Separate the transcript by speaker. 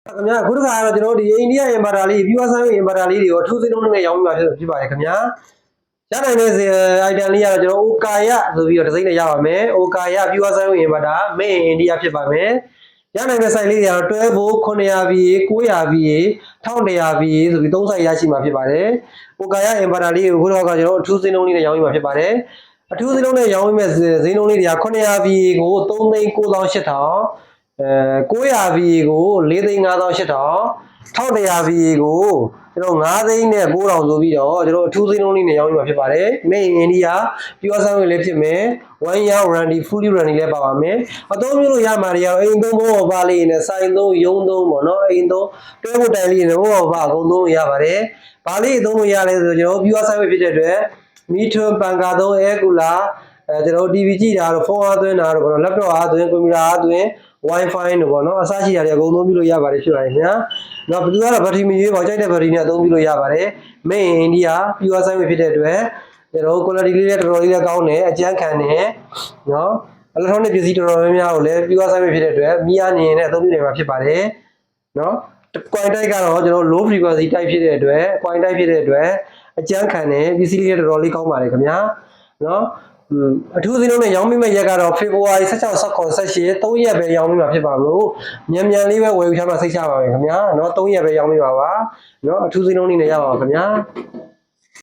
Speaker 1: ခင်ဗျာခုတစ်ခါတော့ကျွန်တော်တို့ဒီအိန္ဒိယအင်ဘာတာလေး viewer ဆိုင်အင်ဘာတာလေးတွေကိုအထူးစင်းလုံးနဲ့ရောင်းပြီးမှဖြစ်ပါတယ်ခင်ဗျာရနိုင်တဲ့ item လေးကတော့ကျွန်တော် Okaya ဆိုပြီးတော့ဒီဇိုင်းနဲ့ရပါမယ် Okaya viewer ဆိုင်အင်ဘာတာ made in India ဖြစ်ပါမယ်ရနိုင်တဲ့ site လေးတွေကတော့12ဘိုး900 VA 900 VA 1100 VA ဆိုပြီး3 site ရရှိမှာဖြစ်ပါတယ် Okaya အင်ဘာတာလေးကိုခုတော့ကကျွန်တော်အထူးစင်းလုံးလေးနဲ့ရောင်းပြီးမှဖြစ်ပါတယ်အထူးစင်းလုံးနဲ့ရောင်းပြီးမဲ့ဈေးနှုန်းလေးတွေက900 VA ကို3,9800 900 VA ကို4,5800 1100 VA ကိုကျွန်တော်9,900ဆိုပြီးတော့ကျွန်တော်အထူးစင်းလုံးလေးနဲ့ရောင်းပြီးမှဖြစ်ပါတယ် Made in India pure sound လေးဖြစ်မယ် 1 year warranty fully warranty လည်းပါပါမယ်အသုံးပြုလို့ရမှာတွေကတော့အိမ်သုံးဘောပါလေးနဲ့စိုင်းသုံးရုံးသုံးပေါ့နော်အိမ်သုံးတွဲဖို့တိုင်လေးနဲ့ဘောပါအကုန်သုံးလို့ရပါတယ်ဘာလေးသုံးလို့ရလဲဆိုတော့ကျွန်တော် pure sound ဖြစ်တဲ့အတွက်မီထွန်းပန်ကာသုံး air cooler ကျွန်တော် TV ကြည့်တာတော့ဖုန်းအားသွင်းတာတော့ပေါ့နော် laptop အားသွင်းကွန်ပျူတာအားသွင်း Wi-Fi တို့ပေါ့နော်အစရှိတာတွေအကုန်သုံးပြုလို့ရပါတယ်ဖြစ်ပါတယ်ခင်ဗျာ။နောက်ဘယ်သူကတော့ဘက်ထရီမီရေးပေါ့ကြိုက်တဲ့ဘက်ထရီနဲ့အသုံးပြုလို့ရပါတယ်။ Made in India pure sound ဖြစ်တဲ့အတွက်ကျွန်တော် quality လေးလည်းတော်တော်လေးလည်းကောင်းတယ်အကျန်းခံတယ်နော် electronic ပစ္စည်းတော်တော်များများကိုလည်း pure sound ဖြစ်တဲ့အတွက်မိအားနေနဲ့အသုံးပြုနိုင်မှာဖြစ်ပါတယ်နော်။ coin type ကတော့ကျွန်တော် low frequency type ဖြစ်တဲ့အတွက် coin type ဖြစ်တဲ့အတွက်အကျန်းခံတယ်ပစ္စည်းလေးတော်တော်လေးကောင်းပါတယ်ခင်ဗျာနော်အထူးစင်းလုံးနဲ့ရောင်းမိမဲ့ရက်ကတော့ဖေဖော်ဝါရီ16 19 18 3ရက်ပဲရောင်းမိမှာဖြစ်ပါလို့မြန်မြန်လေးပဲဝယ်ယူထားမှစိတ်ချပါမယ်ခင်ဗျာเนาะ3ရက်ပဲရောင်းမိပါပါเนาะအထူးစင်းလုံးလေးနဲ့ရပါပါခင်ဗျာ